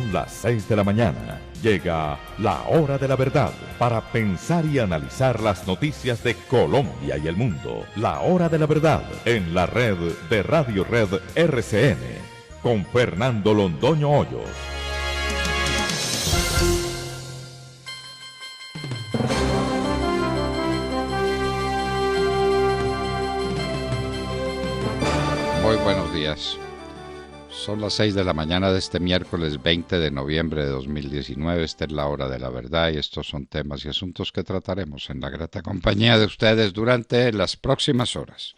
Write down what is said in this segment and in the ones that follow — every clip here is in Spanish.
Son las 6 de la mañana. Llega la hora de la verdad para pensar y analizar las noticias de Colombia y el mundo. La hora de la verdad en la red de Radio Red RCN con Fernando Londoño Hoyos. Muy buenos días. Son las 6 de la mañana de este miércoles 20 de noviembre de 2019. Esta es la hora de la verdad y estos son temas y asuntos que trataremos en la grata compañía de ustedes durante las próximas horas.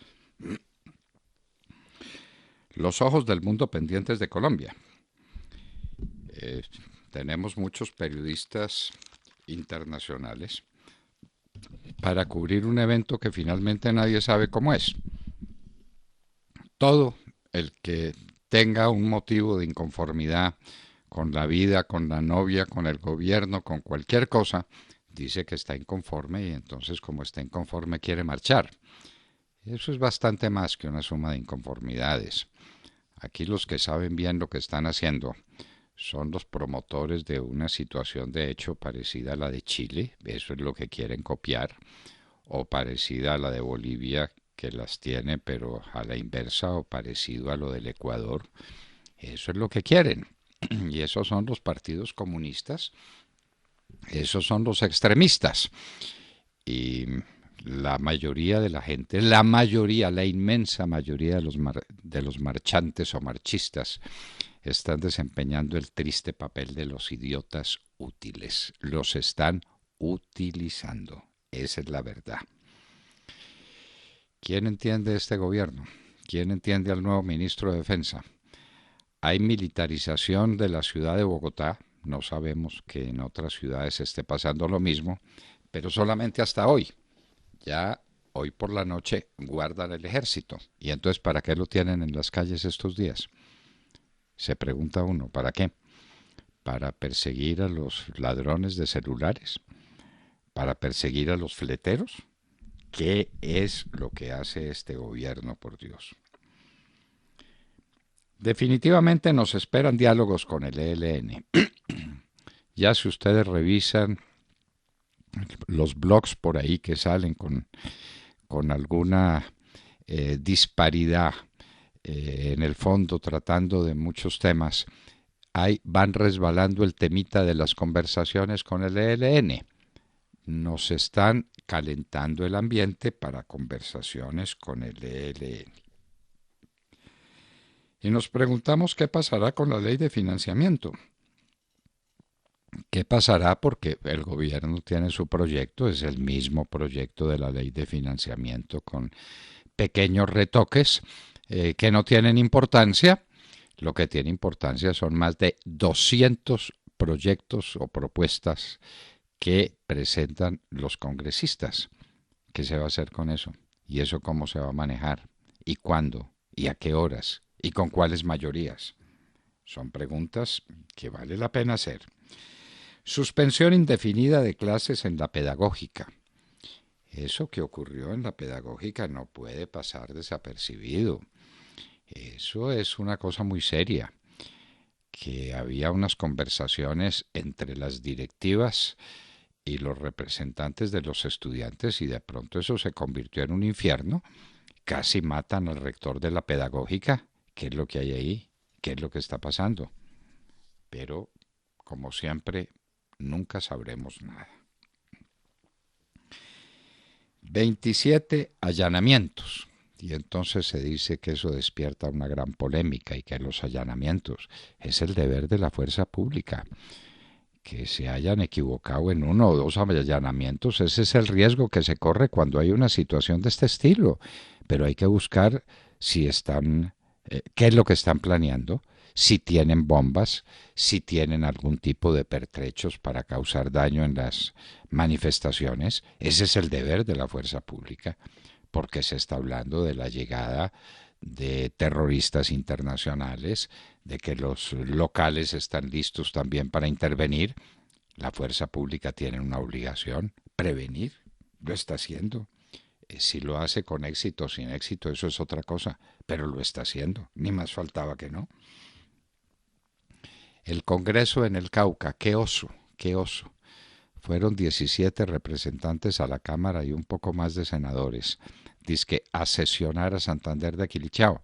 Los ojos del mundo pendientes de Colombia. Tenemos muchos periodistas internacionales para cubrir un evento que finalmente nadie sabe cómo es. Todo el que tenga un motivo de inconformidad con la vida, con la novia, con el gobierno, con cualquier cosa, dice que está inconforme y entonces como está inconforme quiere marchar. Eso es bastante más que una suma de inconformidades. Aquí los que saben bien lo que están haciendo son los promotores de una situación de hecho parecida a la de Chile, eso es lo que quieren copiar, o parecida a la de Bolivia, que las tiene pero a la inversa, o parecido a lo del Ecuador. Eso es lo que quieren. Y esos son los partidos comunistas, esos son los extremistas. Y la mayoría de la gente, la inmensa mayoría de los marchantes o marchistas están desempeñando el triste papel de los idiotas útiles. Los están utilizando. Esa es la verdad. ¿Quién entiende este gobierno? ¿Quién entiende al nuevo ministro de Defensa? Hay militarización de la ciudad de Bogotá. No sabemos que en otras ciudades esté pasando lo mismo, pero solamente hasta hoy. Ya hoy por la noche guardan el ejército. ¿Y entonces para qué lo tienen en las calles estos días? Se pregunta uno, ¿para qué? ¿Para perseguir a los ladrones de celulares? ¿Para perseguir a los fleteros? ¿Qué es lo que hace este gobierno, por Dios? Definitivamente nos esperan diálogos con el ELN. Ya si ustedes revisan los blogs por ahí que salen con alguna disparidad en el fondo tratando de muchos temas, ahí van resbalando el temita de las conversaciones con el ELN. Nos están calentando el ambiente para conversaciones con el ELN. Y nos preguntamos qué pasará con la ley de financiamiento. ¿Qué pasará? Porque el gobierno tiene su proyecto, es el mismo proyecto de la ley de financiamiento con pequeños retoques que no tienen importancia. Lo que tiene importancia son más de 200 proyectos o propuestas que presentan los congresistas. ¿Qué se va a hacer con eso? ¿Y eso cómo se va a manejar? ¿Y cuándo? ¿Y a qué horas? ¿Y con cuáles mayorías? Son preguntas que vale la pena hacer. Suspensión indefinida de clases en la pedagógica. Eso que ocurrió en la pedagógica no puede pasar desapercibido. Eso es una cosa muy seria. Que había unas conversaciones entre las directivas y los representantes de los estudiantes y de pronto eso se convirtió en un infierno. Casi matan al rector de la pedagógica. ¿Qué es lo que hay ahí? ¿Qué es lo que está pasando? Pero, como siempre, nunca sabremos nada. 27 allanamientos. Y entonces se dice que eso despierta una gran polémica y que los allanamientos es el deber de la fuerza pública. Que se hayan equivocado en uno o dos allanamientos, ese es el riesgo que se corre cuando hay una situación de este estilo. Pero hay que buscar si están, qué es lo que están planeando, si tienen bombas, si tienen algún tipo de pertrechos para causar daño en las manifestaciones. Ese es el deber de la fuerza pública, porque se está hablando de la llegada de terroristas internacionales, de que los locales están listos también para intervenir. La fuerza pública tiene una obligación, prevenir, lo está haciendo. Si lo hace con éxito o sin éxito, eso es otra cosa, pero lo está haciendo, ni más faltaba que no. El Congreso en el Cauca, qué oso, qué oso. Fueron 17 representantes a la Cámara y un poco más de senadores. Dizque a sesionar a Santander de Quilichao.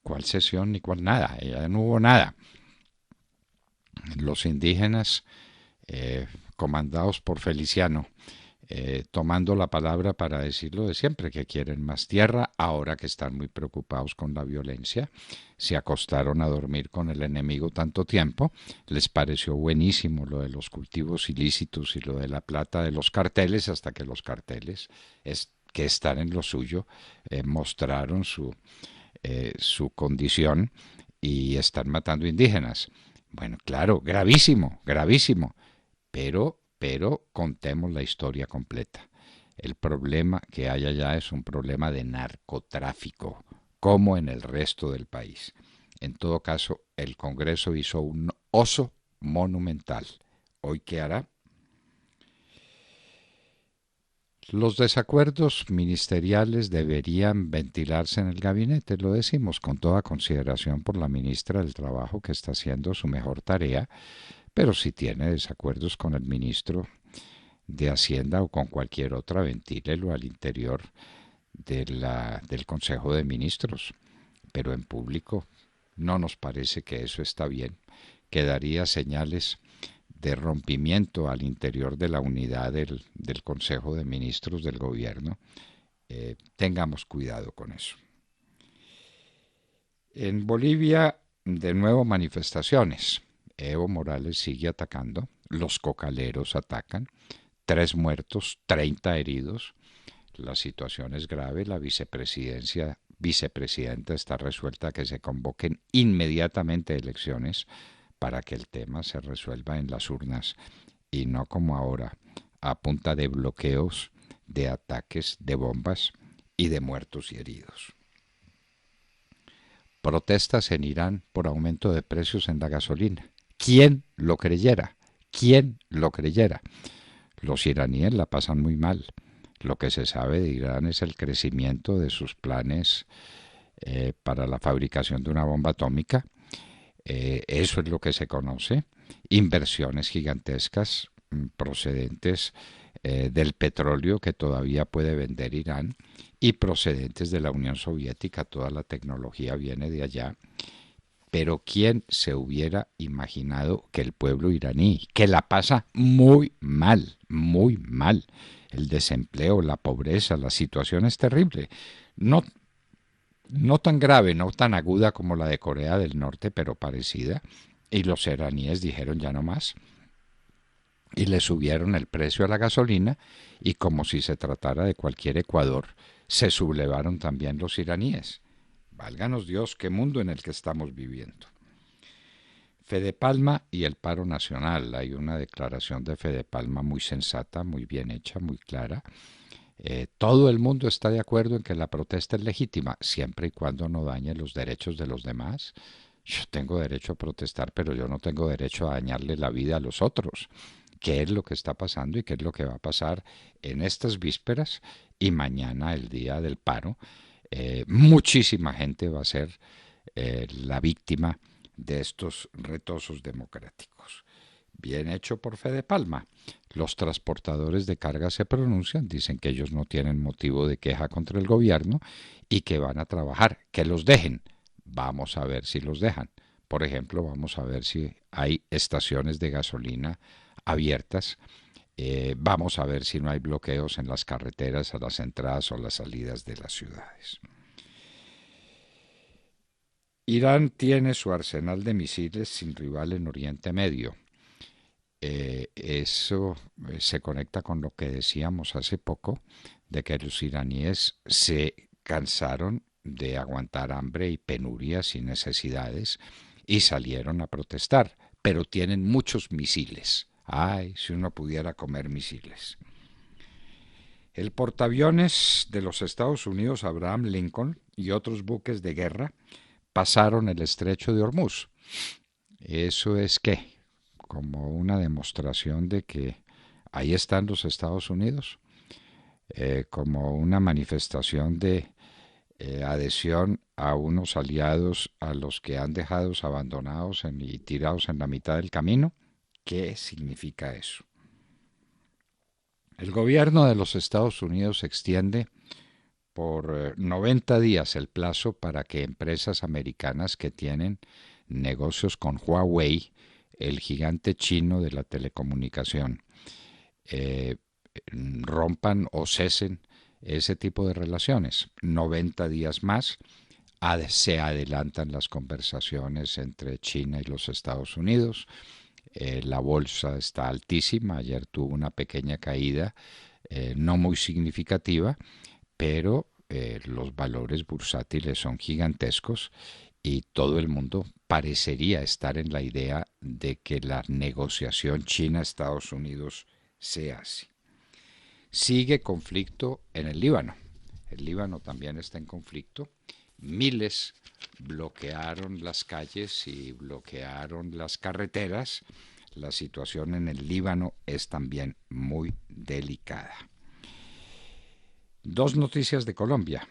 ¿Cuál sesión ni cuál nada? Ya no hubo nada. Los indígenas, comandados por Feliciano, tomando la palabra para decirlo de siempre, que quieren más tierra, ahora que están muy preocupados con la violencia, se acostaron a dormir con el enemigo tanto tiempo, les pareció buenísimo lo de los cultivos ilícitos y lo de la plata de los carteles, hasta que los carteles, que están en lo suyo, mostraron su condición y están matando indígenas. Bueno, claro, gravísimo, gravísimo, pero contemos la historia completa. El problema que hay allá es un problema de narcotráfico, como en el resto del país. En todo caso, el Congreso hizo un oso monumental. ¿Hoy qué hará? Los desacuerdos ministeriales deberían ventilarse en el gabinete, lo decimos con toda consideración por la ministra del Trabajo, que está haciendo su mejor tarea, pero si tiene desacuerdos con el ministro de Hacienda o con cualquier otra, ventílelo al interior del Consejo de Ministros, pero en público no nos parece que eso está bien, que daría señales de rompimiento al interior de la unidad del Consejo de Ministros del Gobierno. Tengamos cuidado con eso. En Bolivia, de nuevo manifestaciones. Evo Morales sigue atacando, los cocaleros atacan, 3 muertos, 30 heridos. La situación es grave, la vicepresidenta está resuelta a que se convoquen inmediatamente elecciones para que el tema se resuelva en las urnas y no como ahora, a punta de bloqueos, de ataques, de bombas y de muertos y heridos. Protestas en Irán por aumento de precios en la gasolina. ¿Quién lo creyera? ¿Quién lo creyera? Los iraníes la pasan muy mal. Lo que se sabe de Irán es el crecimiento de sus planes para la fabricación de una bomba atómica. Eso es lo que se conoce. Inversiones gigantescas procedentes del petróleo que todavía puede vender Irán y procedentes de la Unión Soviética. Toda la tecnología viene de allá. Pero ¿quién se hubiera imaginado que el pueblo iraní, que la pasa muy mal, el desempleo, la pobreza, la situación es terrible, no tan grave, no tan aguda como la de Corea del Norte, pero parecida, y los iraníes dijeron ya no más, y le subieron el precio a la gasolina, y como si se tratara de cualquier Ecuador, se sublevaron también los iraníes. Válganos Dios, qué mundo en el que estamos viviendo. Fedepalma y el paro nacional. Hay una declaración de Fedepalma muy sensata, muy bien hecha, muy clara. Todo el mundo está de acuerdo en que la protesta es legítima, siempre y cuando no dañe los derechos de los demás. Yo tengo derecho a protestar, pero yo no tengo derecho a dañarle la vida a los otros. ¿Qué es lo que está pasando y qué es lo que va a pasar en estas vísperas y mañana, el día del paro? Muchísima gente va a ser la víctima de estos retosos democráticos. Bien hecho por Fedepalma. Los transportadores de carga se pronuncian, dicen que ellos no tienen motivo de queja contra el gobierno y que van a trabajar, que los dejen. Vamos a ver si los dejan. Por ejemplo, vamos a ver si hay estaciones de gasolina abiertas. Vamos a ver si no hay bloqueos en las carreteras a las entradas o las salidas de las ciudades. Irán tiene su arsenal de misiles sin rival en Oriente Medio. Eso se conecta con lo que decíamos hace poco, de que los iraníes se cansaron de aguantar hambre y penurias y necesidades y salieron a protestar, pero tienen muchos misiles. Ay, si uno pudiera comer misiles. El portaaviones de los Estados Unidos, Abraham Lincoln, y otros buques de guerra pasaron el estrecho de Hormuz. ¿Eso es qué? Como una demostración de que ahí están los Estados Unidos, como una manifestación de adhesión a unos aliados a los que han dejado abandonados y tirados en la mitad del camino. ¿Qué significa eso? El gobierno de los Estados Unidos extiende por 90 días el plazo para que empresas americanas que tienen negocios con Huawei, el gigante chino de la telecomunicación, rompan o cesen ese tipo de relaciones. 90 días más se adelantan las conversaciones entre China y los Estados Unidos. La bolsa está altísima, ayer tuvo una pequeña caída, no muy significativa, pero los valores bursátiles son gigantescos y todo el mundo parecería estar en la idea de que la negociación China-Estados Unidos se hace. Sigue conflicto en el Líbano. El Líbano también está en conflicto. Miles bloquearon las calles y bloquearon las carreteras. La situación en el Líbano es también muy delicada. Dos noticias de Colombia.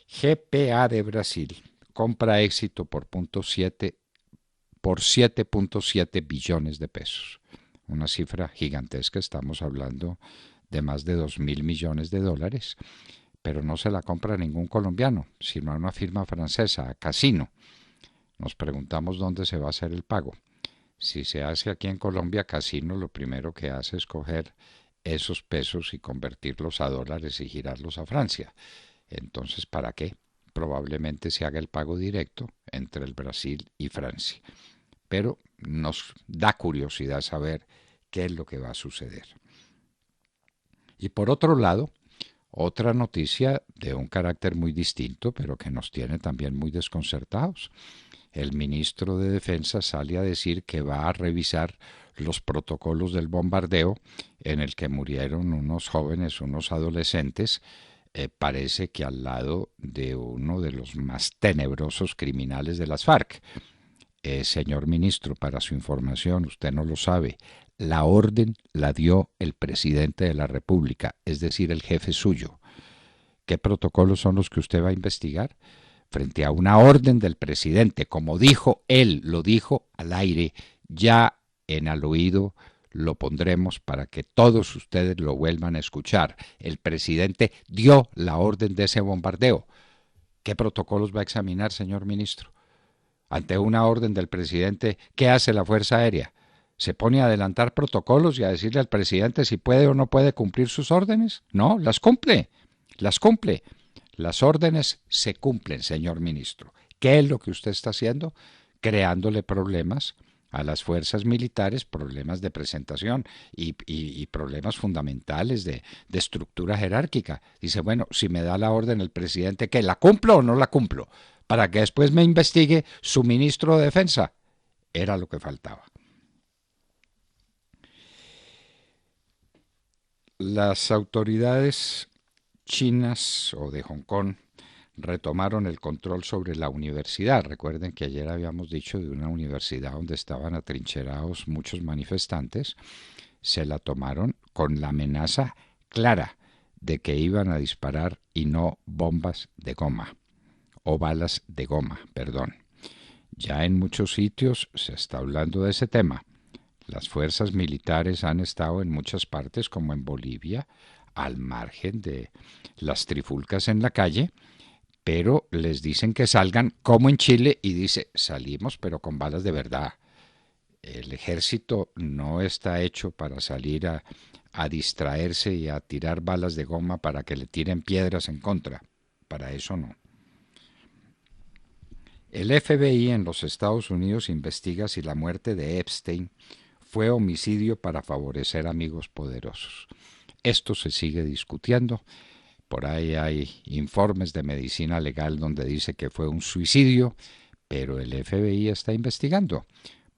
GPA de Brasil compra Éxito por 7.7 billones de pesos. Una cifra gigantesca, estamos hablando de más de 2.000 millones de dólares, pero no se la compra ningún colombiano, sino a una firma francesa, a Casino. Nos preguntamos dónde se va a hacer el pago. Si se hace aquí en Colombia, Casino lo primero que hace es coger esos pesos y convertirlos a dólares y girarlos a Francia. Entonces, ¿para qué? Probablemente se haga el pago directo entre el Brasil y Francia. Pero nos da curiosidad saber qué es lo que va a suceder. Y por otro lado, otra noticia de un carácter muy distinto, pero que nos tiene también muy desconcertados. El ministro de Defensa sale a decir que va a revisar los protocolos del bombardeo en el que murieron unos jóvenes, unos adolescentes, parece que al lado de uno de los más tenebrosos criminales de las FARC. Señor ministro, para su información, usted no lo sabe, la orden la dio el presidente de la República, es decir, el jefe suyo. ¿Qué protocolos son los que usted va a investigar? Frente a una orden del presidente, como dijo él, lo dijo al aire, ya en al oído lo pondremos para que todos ustedes lo vuelvan a escuchar. El presidente dio la orden de ese bombardeo. ¿Qué protocolos va a examinar, señor ministro? Ante una orden del presidente, ¿qué hace la Fuerza Aérea? ¿Se pone a adelantar protocolos y a decirle al presidente si puede o no puede cumplir sus órdenes? No, las cumple, las cumple. Las órdenes se cumplen, señor ministro. ¿Qué es lo que usted está haciendo? Creándole problemas a las fuerzas militares, problemas de presentación y problemas fundamentales de estructura jerárquica. Dice, bueno, si me da la orden el presidente, ¿qué? ¿La cumplo o no la cumplo? Para que después me investigue su ministro de Defensa. Era lo que faltaba. Las autoridades chinas o de Hong Kong retomaron el control sobre la universidad. Recuerden que ayer habíamos dicho de una universidad donde estaban atrincherados muchos manifestantes. Se la tomaron con la amenaza clara de que iban a disparar y no bombas de goma o balas de goma, perdón. Ya en muchos sitios se está hablando de ese tema. Las fuerzas militares han estado en muchas partes, como en Bolivia, al margen de las trifulcas en la calle, pero les dicen que salgan como en Chile y dice, salimos pero con balas de verdad. El ejército no está hecho para salir a distraerse y a tirar balas de goma para que le tiren piedras en contra. Para eso no. El FBI en los Estados Unidos investiga si la muerte de Epstein fue homicidio para favorecer amigos poderosos. Esto se sigue discutiendo. Por ahí hay informes de medicina legal donde dice que fue un suicidio, pero el FBI está investigando,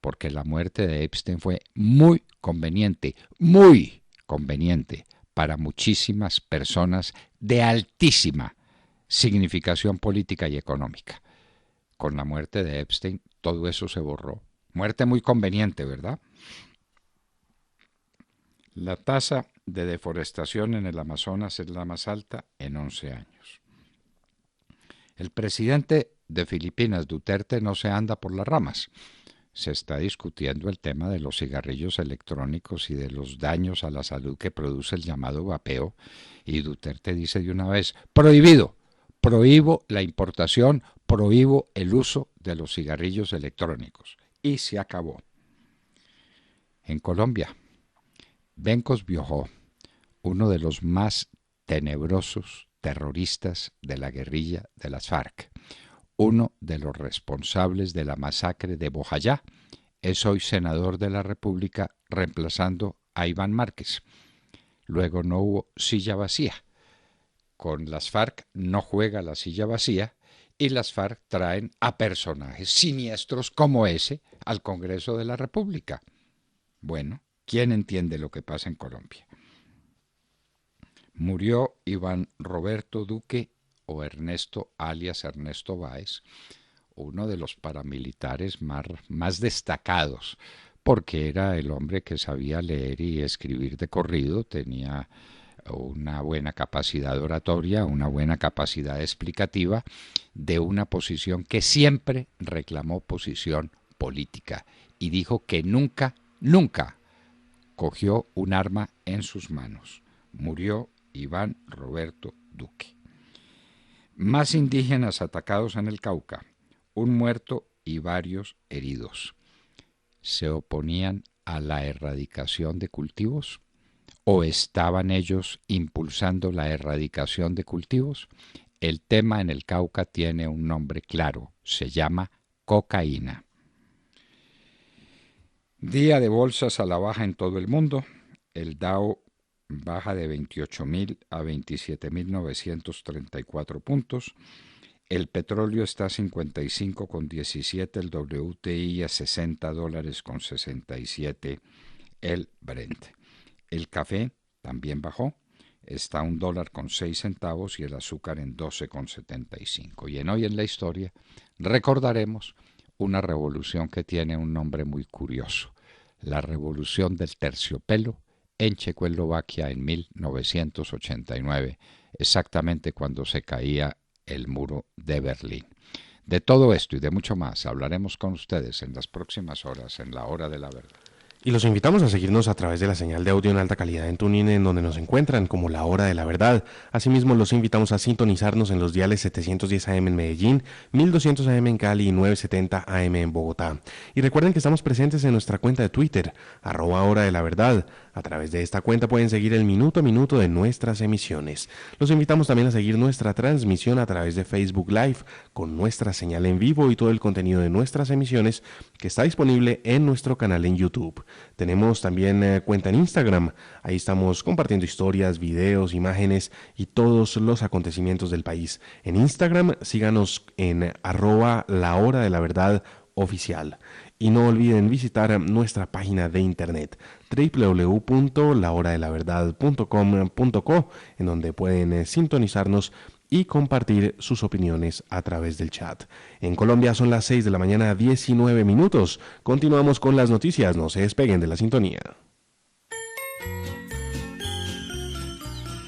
porque la muerte de Epstein fue muy conveniente para muchísimas personas de altísima significación política y económica. Con la muerte de Epstein todo eso se borró. Muerte muy conveniente, ¿verdad? La tasa de deforestación en el Amazonas es la más alta en 11 años. El presidente de Filipinas, Duterte, no se anda por las ramas. Se está discutiendo el tema de los cigarrillos electrónicos y de los daños a la salud que produce el llamado vapeo, y Duterte dice de una vez: prohibido, prohíbo la importación, prohíbo el uso de los cigarrillos electrónicos. Y se acabó. En Colombia, Bencos Biojó, uno de los más tenebrosos terroristas de la guerrilla de las FARC, uno de los responsables de la masacre de Bojayá, es hoy senador de la República reemplazando a Iván Márquez. Luego no hubo silla vacía. Con las FARC no juega la silla vacía y las FARC traen a personajes siniestros como ese al Congreso de la República. Bueno, ¿quién entiende lo que pasa en Colombia? Murió Iván Roberto Duque o Ernesto alias Ernesto Báez, uno de los paramilitares más destacados, porque era el hombre que sabía leer y escribir de corrido, tenía una buena capacidad oratoria, una buena capacidad explicativa, de una posición que siempre reclamó posición política y dijo que nunca cogió un arma en sus manos. Murió Iván Roberto Duque. Más indígenas atacados en el Cauca, un muerto y varios heridos. ¿Se oponían a la erradicación de cultivos? ¿O estaban ellos impulsando la erradicación de cultivos? El tema en el Cauca tiene un nombre claro, se llama cocaína. Día de bolsas a la baja en todo el mundo. El Dow baja de 28.000 a 27.934 puntos. El petróleo está a 55,17, el WTI a $60.67, el Brent. El café también bajó, está a $1.06 y el azúcar en 12,75. Y en Hoy en la Historia recordaremos una revolución que tiene un nombre muy curioso, la revolución del terciopelo en Checoslovaquia en 1989, exactamente cuando se caía el muro de Berlín. De todo esto y de mucho más hablaremos con ustedes en las próximas horas en La Hora de la Verdad. Y los invitamos a seguirnos a través de la señal de audio en alta calidad en TuneIn, en donde nos encuentran como La Hora de la Verdad. Asimismo, los invitamos a sintonizarnos en los diales 710 AM en Medellín, 1200 AM en Cali y 970 AM en Bogotá. Y recuerden que estamos presentes en nuestra cuenta de Twitter, @Hora de la Verdad. A través de esta cuenta pueden seguir el minuto a minuto de nuestras emisiones. Los invitamos también a seguir nuestra transmisión a través de Facebook Live, con nuestra señal en vivo y todo el contenido de nuestras emisiones que está disponible en nuestro canal en YouTube. Tenemos también cuenta en Instagram, ahí estamos compartiendo historias, videos, imágenes y todos los acontecimientos del país. En Instagram síganos en @LaHoraDeLaVerdad_oficial. Y no olviden visitar nuestra página de internet www.lahoradelaverdad.com.co, en donde pueden sintonizarnos y compartir sus opiniones a través del chat. En Colombia son las 6 de la mañana, 19 minutos. Continuamos con las noticias, no se despeguen de la sintonía.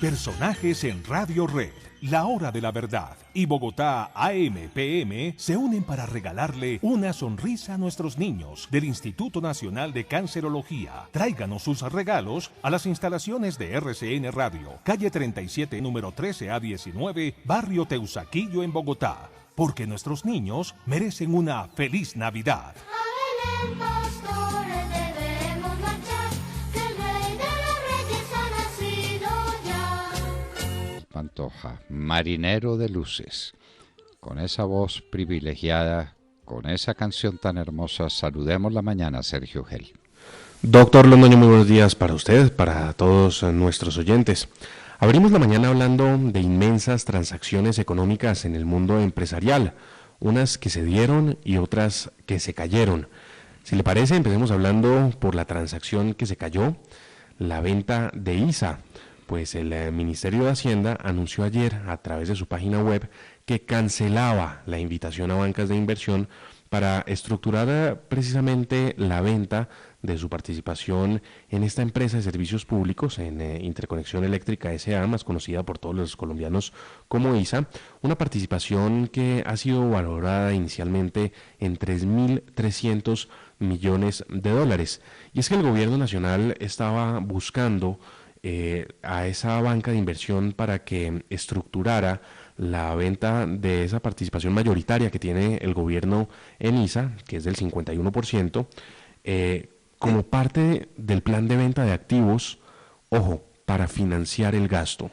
Personajes en Radio Red, La Hora de la Verdad y Bogotá AM/PM se unen para regalarle una sonrisa a nuestros niños del Instituto Nacional de Cancerología. Tráiganos sus regalos a las instalaciones de RCN Radio, calle 37, número 13A19, barrio Teusaquillo en Bogotá, porque nuestros niños merecen una feliz Navidad. Pantoja, marinero de luces, con esa voz privilegiada, con esa canción tan hermosa, saludemos la mañana, Sergio Gel. Doctor Londoño, muy buenos días para usted, para todos nuestros oyentes. Abrimos la mañana hablando de inmensas transacciones económicas en el mundo empresarial, unas que se dieron y otras que se cayeron. Si le parece, empecemos hablando por la transacción que se cayó, la venta de ISA. Pues el Ministerio de Hacienda anunció ayer a través de su página web que cancelaba la invitación a bancas de inversión para estructurar precisamente la venta de su participación en esta empresa de servicios públicos, en Interconexión Eléctrica S.A., más conocida por todos los colombianos como ISA, una participación que ha sido valorada inicialmente en 3.300 millones de dólares. Y es que el gobierno nacional estaba buscando a esa banca de inversión para que estructurara la venta de esa participación mayoritaria que tiene el gobierno en ISA, que es del 51%, como parte del plan de venta de activos, ojo, para financiar el gasto.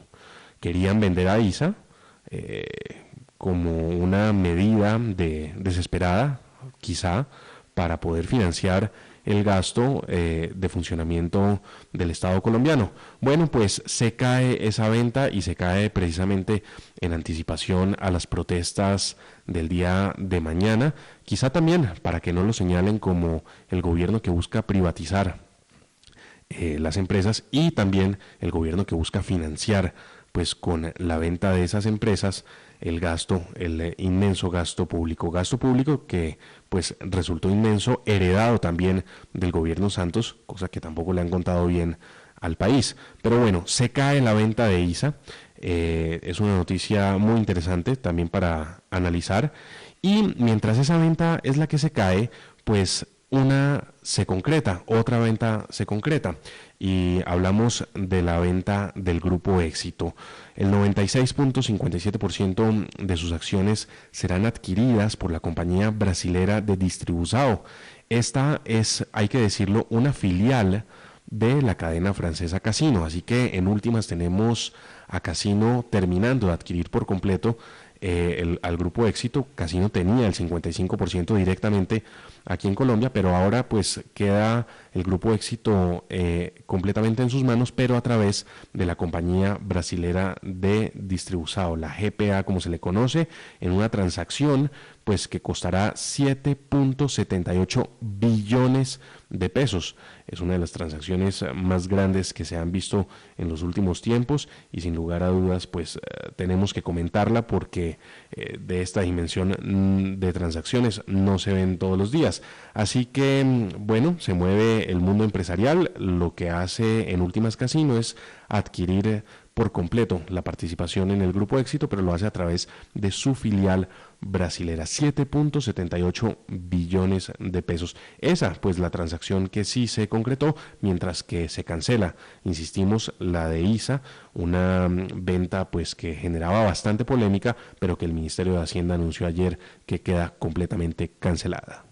Querían vender a ISA como una medida desesperada, quizá, para poder financiar el gasto de funcionamiento del Estado colombiano. Bueno, pues se cae esa venta y se cae precisamente en anticipación a las protestas del día de mañana, quizá también para que no lo señalen como el gobierno que busca privatizar las empresas y también el gobierno que busca financiar pues con la venta de esas empresas el gasto, el inmenso gasto público que pues resultó inmenso, heredado también del gobierno Santos, cosa que tampoco le han contado bien al país. Pero bueno, se cae la venta de ISA, es una noticia muy interesante también para analizar, y mientras esa venta es la que se cae, pues una se concreta, otra venta se concreta, y hablamos de la venta del Grupo Éxito. El 96.57% de sus acciones serán adquiridas por la compañía brasilera de Distribuição. Esta es, hay que decirlo, una filial de la cadena francesa Casino, así que en últimas tenemos a Casino terminando de adquirir por completo al Grupo Éxito. Casino tenía el 55% directamente aquí en Colombia, pero ahora pues queda el Grupo Éxito completamente en sus manos, pero a través de la compañía brasilera de Distribuição, la GPA como se le conoce, en una transacción pues que costará 7.78 billones de pesos. Es una de las transacciones más grandes que se han visto en los últimos tiempos y sin lugar a dudas pues tenemos que comentarla porque de esta dimensión de transacciones no se ven todos los días. Así que bueno, se mueve el mundo empresarial. Lo que hace en últimas Casino es adquirir por completo la participación en el Grupo Éxito, pero lo hace a través de su filial brasilera, 7.78 billones de pesos. Esa, pues, la transacción que sí se concretó, mientras que se cancela, insistimos, la de ISA, una venta, pues, que generaba bastante polémica, pero que el Ministerio de Hacienda anunció ayer que queda completamente cancelada.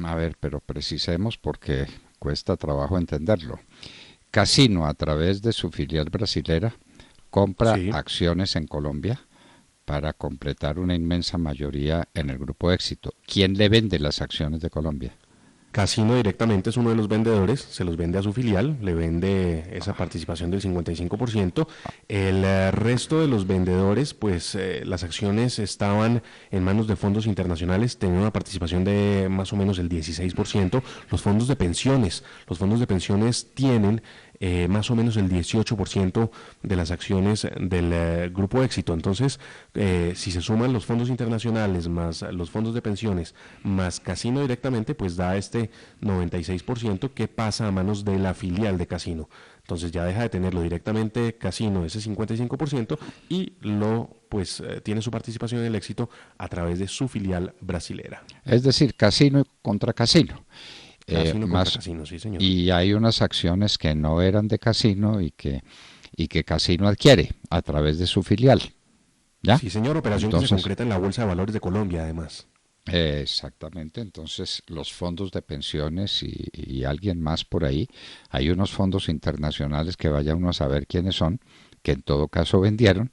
A ver, pero precisemos porque cuesta trabajo entenderlo. Casino, a través de su filial brasilera, compra acciones en Colombia para completar una inmensa mayoría en el Grupo Éxito. ¿Quién le vende las acciones de Colombia? Casino directamente es uno de los vendedores, se los vende a su filial, le vende esa participación del 55%. El resto de los vendedores, pues las acciones estaban en manos de fondos internacionales, tenían una participación de más o menos el 16%. Los fondos de pensiones tienen más o menos el 18% de las acciones del Grupo Éxito. Entonces, si se suman los fondos internacionales más los fondos de pensiones más Casino directamente, pues da este 96% que pasa a manos de la filial de Casino. Entonces ya deja de tenerlo directamente Casino, ese 55%, y tiene su participación en el Éxito a través de su filial brasilera. Es decir, Casino contra Casino. Casino, sí, señor. Y hay unas acciones que no eran de Casino y que Casino adquiere a través de su filial. ¿Ya? Sí, señor, operación que se concreta en la Bolsa de Valores de Colombia, además. Exactamente, entonces los fondos de pensiones y alguien más por ahí, hay unos fondos internacionales que vaya uno a saber quiénes son, que en todo caso vendieron.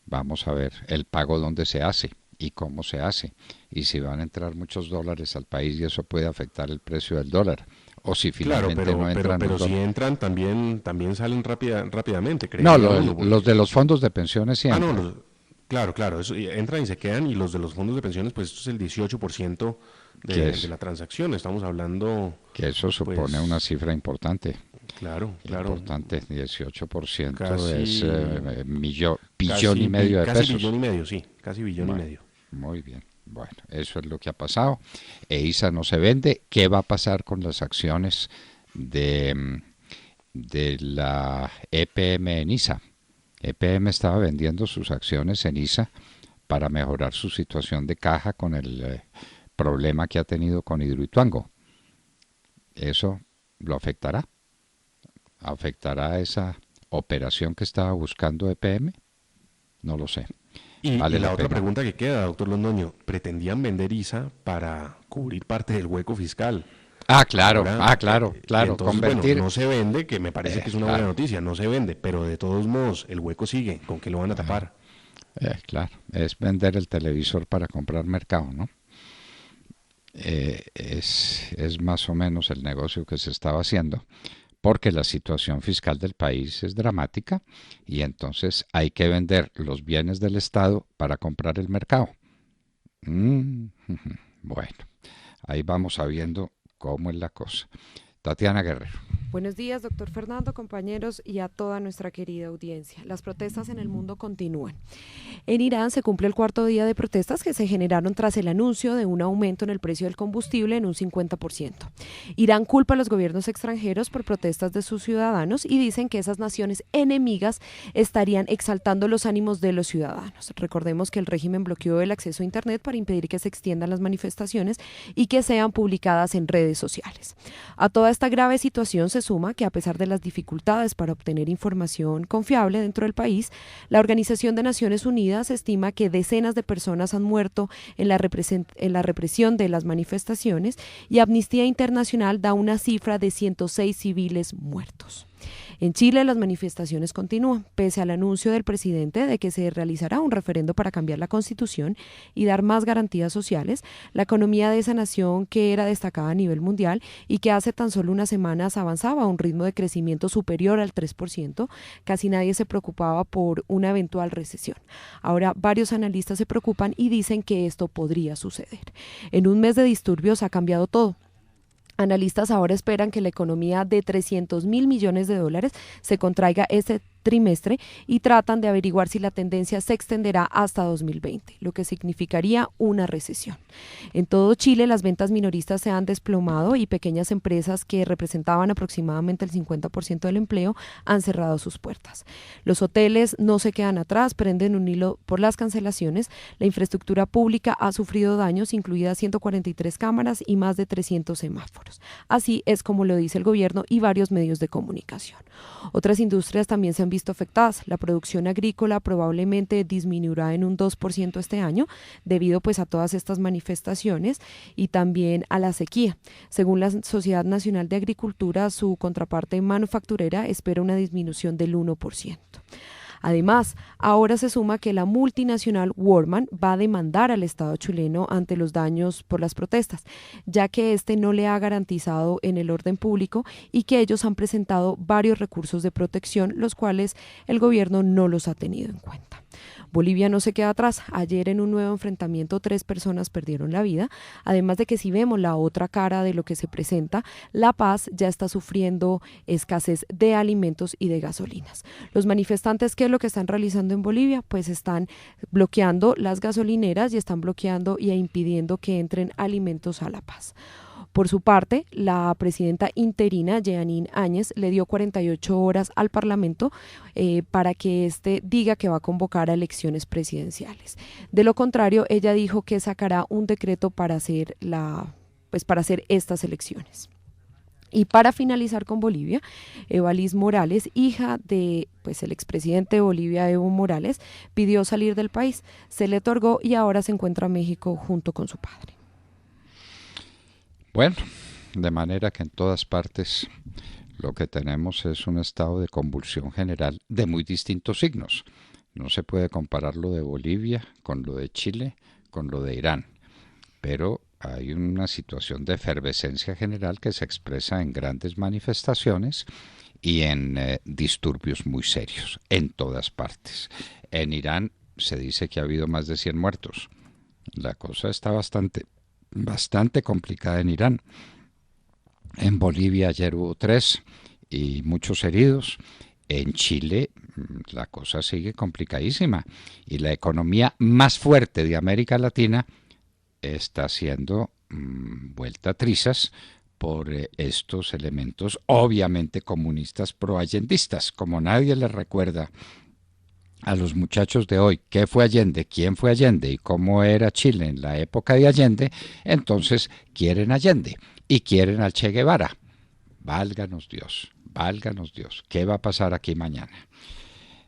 Vamos a ver el pago dónde se hace y cómo se hace, y si van a entrar muchos dólares al país y eso puede afectar el precio del dólar, o si finalmente no entran. Pero si entran también salen rápidamente. No, los de los fondos de pensiones sí entran. Claro, eso, entran y se quedan, y los de los fondos de pensiones, pues esto es el 18% de la transacción, estamos hablando. Que eso supone una cifra importante. Claro. Importante, 18% casi, es billón y medio de pesos. Casi billón y medio, sí, casi billón y medio. Muy bien. Bueno, eso es lo que ha pasado. EISA no se vende. ¿Qué va a pasar con las acciones de la EPM en ISA? EPM estaba vendiendo sus acciones en ISA para mejorar su situación de caja con el problema que ha tenido con Hidroituango. ¿Eso lo afectará? ¿Afectará esa operación que estaba buscando EPM? No lo sé. Y Vale la la otra pena. pregunta que queda, doctor Londoño, pretendían vender ISA para cubrir parte del hueco fiscal. Claro, Ahora, claro, claro. entonces, Convertir, bueno, no se vende, que me parece que es una buena claro, noticia, no se vende, pero de todos modos, el hueco sigue, ¿con qué lo van a tapar? claro, es vender el televisor para comprar mercado, ¿no? Es más o menos el negocio que se estaba haciendo, porque la situación fiscal del país es dramática y entonces hay que vender los bienes del Estado para comprar el mercado. Bueno, ahí vamos sabiendo cómo es la cosa. Tatiana Guerrero. Buenos días, doctor Fernando, compañeros y a toda nuestra querida audiencia. Las protestas en el mundo continúan. En Irán se cumple el cuarto día de protestas que se generaron tras el anuncio de un aumento en el precio del combustible en un 50%. Irán culpa a los gobiernos extranjeros por protestas de sus ciudadanos y dicen que esas naciones enemigas estarían exaltando los ánimos de los ciudadanos. Recordemos que el régimen bloqueó el acceso a Internet para impedir que se extiendan las manifestaciones y que sean publicadas en redes sociales. A toda esta grave situación se suma que a pesar de las dificultades para obtener información confiable dentro del país, la Organización de Naciones Unidas estima que decenas de personas han muerto en la represión de las manifestaciones y Amnistía Internacional da una cifra de 106 civiles muertos. En Chile las manifestaciones continúan, pese al anuncio del presidente de que se realizará un referendo para cambiar la Constitución y dar más garantías sociales. La economía de esa nación, que era destacada a nivel mundial y que hace tan solo unas semanas avanzaba a un ritmo de crecimiento superior al 3%, casi nadie se preocupaba por una eventual recesión. Ahora varios analistas se preocupan y dicen que esto podría suceder. En un mes de disturbios ha cambiado todo. Analistas ahora esperan que la economía de 300.000 millones de dólares se contraiga este trimestre y tratan de averiguar si la tendencia se extenderá hasta 2020, lo que significaría una recesión. En todo Chile, las ventas minoristas se han desplomado y pequeñas empresas que representaban aproximadamente el 50% del empleo han cerrado sus puertas. Los hoteles no se quedan atrás, prenden un hilo por las cancelaciones. La infraestructura pública ha sufrido daños, incluidas 143 cámaras y más de 300 semáforos. Así es como lo dice el gobierno y varios medios de comunicación. Otras industrias también se han visto afectadas. La producción agrícola probablemente disminuirá en un 2% este año debido pues a todas estas manifestaciones y también a la sequía. Según la Sociedad Nacional de Agricultura, su contraparte manufacturera espera una disminución del 1%. Además, ahora se suma que la multinacional Walmart va a demandar al Estado chileno ante los daños por las protestas, ya que este no le ha garantizado en el orden público y que ellos han presentado varios recursos de protección, los cuales el gobierno no los ha tenido en cuenta. Bolivia no se queda atrás. Ayer en un nuevo enfrentamiento 3 personas perdieron la vida, además de que si vemos la otra cara de lo que se presenta, La Paz ya está sufriendo escasez de alimentos y de gasolinas. Los manifestantes, ¿qué es lo que están realizando en Bolivia? Pues están bloqueando las gasolineras y están bloqueando y impidiendo que entren alimentos a La Paz. Por su parte, la presidenta interina, Jeanine Áñez, le dio 48 horas al Parlamento para que éste diga que va a convocar a elecciones presidenciales. De lo contrario, ella dijo que sacará un decreto para hacer estas elecciones. Y para finalizar con Bolivia, Eva Liz Morales, hija de el expresidente de Bolivia, Evo Morales, pidió salir del país. Se le otorgó y ahora se encuentra en México junto con su padre. Bueno, de manera que en todas partes lo que tenemos es un estado de convulsión general de muy distintos signos. No se puede comparar lo de Bolivia con lo de Chile, con lo de Irán, pero hay una situación de efervescencia general que se expresa en grandes manifestaciones y en disturbios muy serios en todas partes. En Irán se dice que ha habido más de 100 muertos. La cosa está bastante complicada en Irán. En Bolivia ayer hubo 3 y muchos heridos. En Chile la cosa sigue complicadísima y la economía más fuerte de América Latina está haciendo vuelta trizas por estos elementos obviamente comunistas proallendistas. Como nadie les recuerda a los muchachos de hoy qué fue Allende, quién fue Allende y cómo era Chile en la época de Allende, entonces quieren Allende y quieren al Che Guevara. Válganos Dios, ¿qué va a pasar aquí mañana?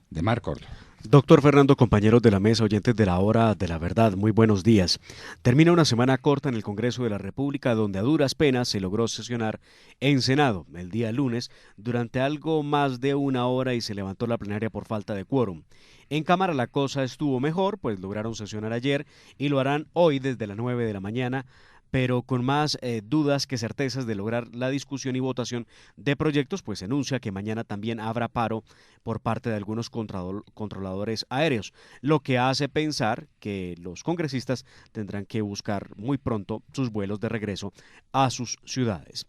De Mar Córdoba. Doctor Fernando, compañeros de la mesa, oyentes de la Hora de la Verdad, muy buenos días. Termina una semana corta en el Congreso de la República, donde a duras penas se logró sesionar en Senado el día lunes durante algo más de una hora y se levantó la plenaria por falta de quórum. En Cámara la cosa estuvo mejor, pues lograron sesionar ayer y lo harán hoy desde las 9 de la mañana, pero con más dudas que certezas de lograr la discusión y votación de proyectos, pues se anuncia que mañana también habrá paro por parte de algunos controladores aéreos, lo que hace pensar que los congresistas tendrán que buscar muy pronto sus vuelos de regreso a sus ciudades.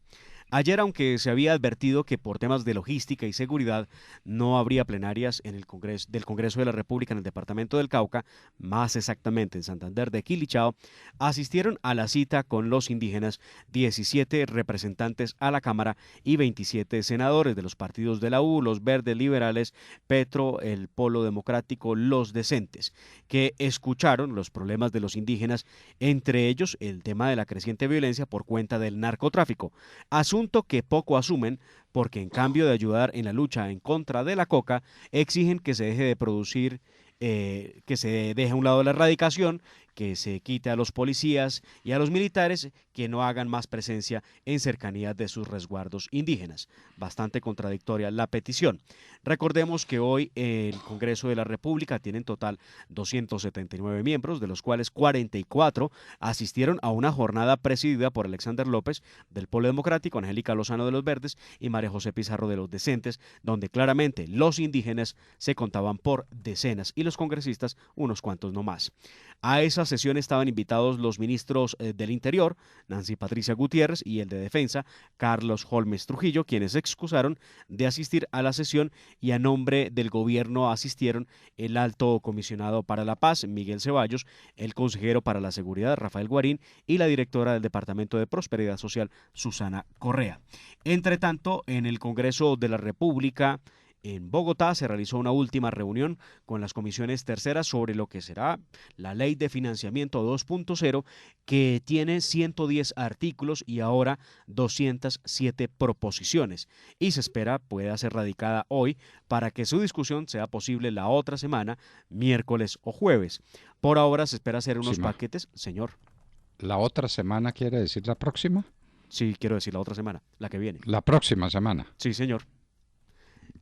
Ayer, aunque se había advertido que por temas de logística y seguridad no habría plenarias en el del Congreso de la República en el departamento del Cauca, más exactamente en Santander de Quilichao, asistieron a la cita con los indígenas 17 representantes a la Cámara y 27 senadores de los partidos de la U, los Verdes Liberales, Petro, el Polo Democrático, los Decentes, que escucharon los problemas de los indígenas, entre ellos el tema de la creciente violencia por cuenta del narcotráfico, asunto que poco asumen porque en cambio de ayudar en la lucha en contra de la coca, exigen que se deje de producir, que se deje a un lado la erradicación, que se quite a los policías y a los militares que no hagan más presencia en cercanías de sus resguardos indígenas. Bastante contradictoria la petición. Recordemos que hoy el Congreso de la República tiene en total 279 miembros, de los cuales 44 asistieron a una jornada presidida por Alexander López del Polo Democrático, Angélica Lozano de los Verdes y María José Pizarro de los Decentes, donde claramente los indígenas se contaban por decenas y los congresistas unos cuantos no más. A esa sesión estaban invitados los ministros del Interior, Nancy Patricia Gutiérrez, y el de Defensa, Carlos Holmes Trujillo, quienes se excusaron de asistir a la sesión, y a nombre del gobierno asistieron el alto comisionado para la paz, Miguel Ceballos, el consejero para la seguridad, Rafael Guarín, y la directora del Departamento de Prosperidad Social, Susana Correa. Entre tanto, en el Congreso de la República, en Bogotá, se realizó una última reunión con las comisiones terceras sobre lo que será la Ley de Financiamiento 2.0, que tiene 110 artículos y ahora 207 proposiciones, y se espera pueda ser radicada hoy para que su discusión sea posible la otra semana, miércoles o jueves. Por ahora se espera hacer unos paquetes, señor. ¿La otra semana quiere decir la próxima? Sí, quiero decir la otra semana, la que viene. La próxima semana. Sí, señor.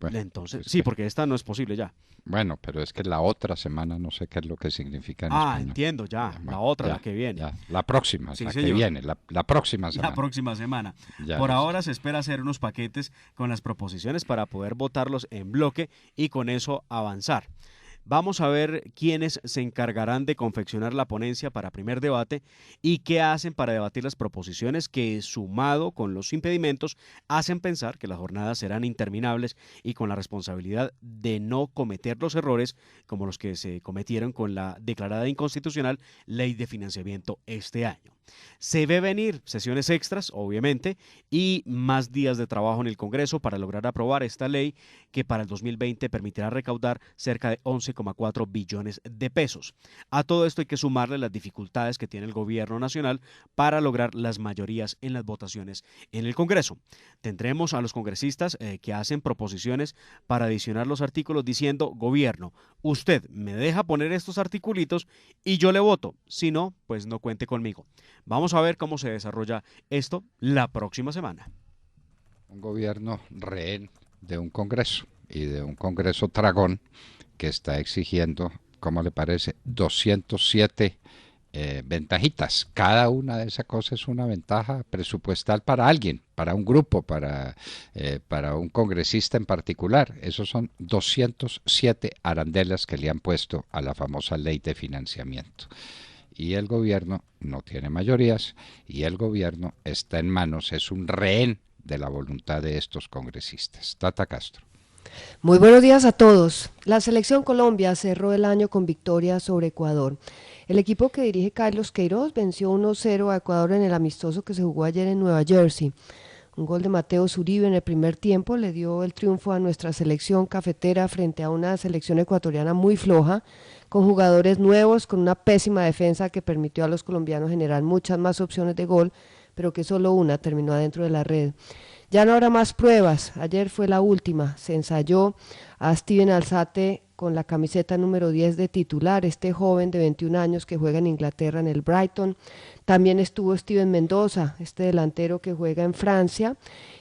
Bueno, entonces, sí, porque esta no es posible ya. Bueno, pero es que la otra semana no sé qué es lo que significa en español. Entiendo, ya. Bueno, la otra, ya, la que viene. Ya. La próxima, sí, la señor. que viene, la próxima semana. La próxima semana. Ya Por ahora se espera hacer unos paquetes con las proposiciones para poder votarlos en bloque y con eso avanzar. Vamos a ver quiénes se encargarán de confeccionar la ponencia para primer debate y qué hacen para debatir las proposiciones que, sumado con los impedimentos, hacen pensar que las jornadas serán interminables y con la responsabilidad de no cometer los errores como los que se cometieron con la declarada inconstitucional Ley de Financiamiento este año. Se ve venir sesiones extras, obviamente, y más días de trabajo en el Congreso para lograr aprobar esta ley que para el 2020 permitirá recaudar cerca de 11,4 billones de pesos. A todo esto hay que sumarle las dificultades que tiene el gobierno nacional para lograr las mayorías en las votaciones en el Congreso. Tendremos a los congresistas que hacen proposiciones para adicionar los artículos diciendo: gobierno, usted me deja poner estos articulitos y yo le voto, si no, pues no cuente conmigo. Vamos a ver cómo se desarrolla esto la próxima semana. Un gobierno rehén de un Congreso y de un Congreso tragón que está exigiendo, ¿cómo le parece?, 207 ventajitas. Cada una de esas cosas es una ventaja presupuestal para alguien, para un grupo, para un congresista en particular. Esos son 207 arandelas que le han puesto a la famosa ley de financiamiento. Y el gobierno no tiene mayorías y el gobierno está en manos, es un rehén de la voluntad de estos congresistas. Tata Castro. Muy buenos días a todos. La selección Colombia cerró el año con victoria sobre Ecuador. El equipo que dirige Carlos Queiroz venció 1-0 a Ecuador en el amistoso que se jugó ayer en Nueva Jersey. Un gol de Mateo Zuribe en el primer tiempo le dio el triunfo a nuestra selección cafetera frente a una selección ecuatoriana muy floja, con jugadores nuevos, con una pésima defensa que permitió a los colombianos generar muchas más opciones de gol, pero que solo una terminó adentro de la red. Ya no habrá más pruebas, ayer fue la última, se ensayó a Steven Alzate con la camiseta número 10 de titular, este joven de 21 años que juega en Inglaterra en el Brighton. También estuvo Steven Mendoza, este delantero que juega en Francia,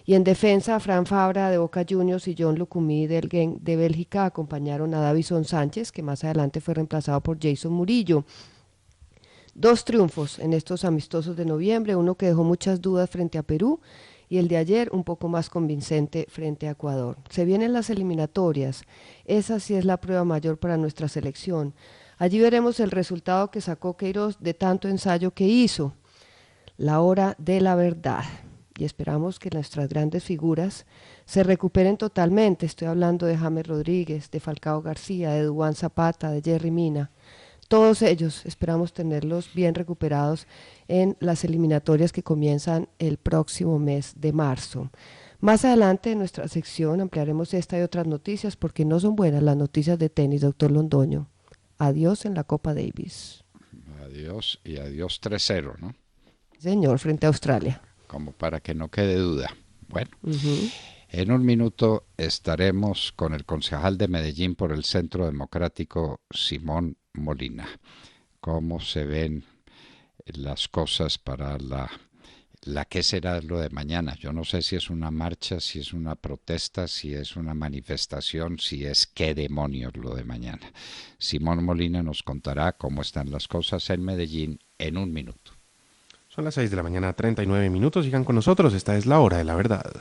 y en defensa Fran Fabra de Boca Juniors y John Lucumí del Genk de Bélgica acompañaron a Davison Sánchez, que más adelante fue reemplazado por Jason Murillo. 2 triunfos en estos amistosos de noviembre, uno que dejó muchas dudas frente a Perú, y el de ayer un poco más convincente frente a Ecuador. Se vienen las eliminatorias, esa sí es la prueba mayor para nuestra selección. Allí veremos el resultado que sacó Queiroz de tanto ensayo que hizo, la hora de la verdad. Y esperamos que nuestras grandes figuras se recuperen totalmente. Estoy hablando de James Rodríguez, de Falcao García, de Duván Zapata, de Jerry Mina. Todos ellos esperamos tenerlos bien recuperados en las eliminatorias que comienzan el próximo mes de marzo. Más adelante en nuestra sección ampliaremos esta y otras noticias porque no son buenas las noticias de tenis, doctor Londoño. Adiós en la Copa Davis. Adiós y adiós 3-0, ¿no? Señor, frente a Australia. Como para que no quede duda. Bueno, en un minuto estaremos con el concejal de Medellín por el Centro Democrático, Simón Molina. ¿Cómo se ven las cosas para la que será lo de mañana? Yo no sé si es una marcha, si es una protesta, si es una manifestación, si es qué demonios lo de mañana. Simón Molina nos contará cómo están las cosas en Medellín en un minuto. Son las 6 de la mañana, 39 minutos. Sigan con nosotros, esta es la hora de la verdad.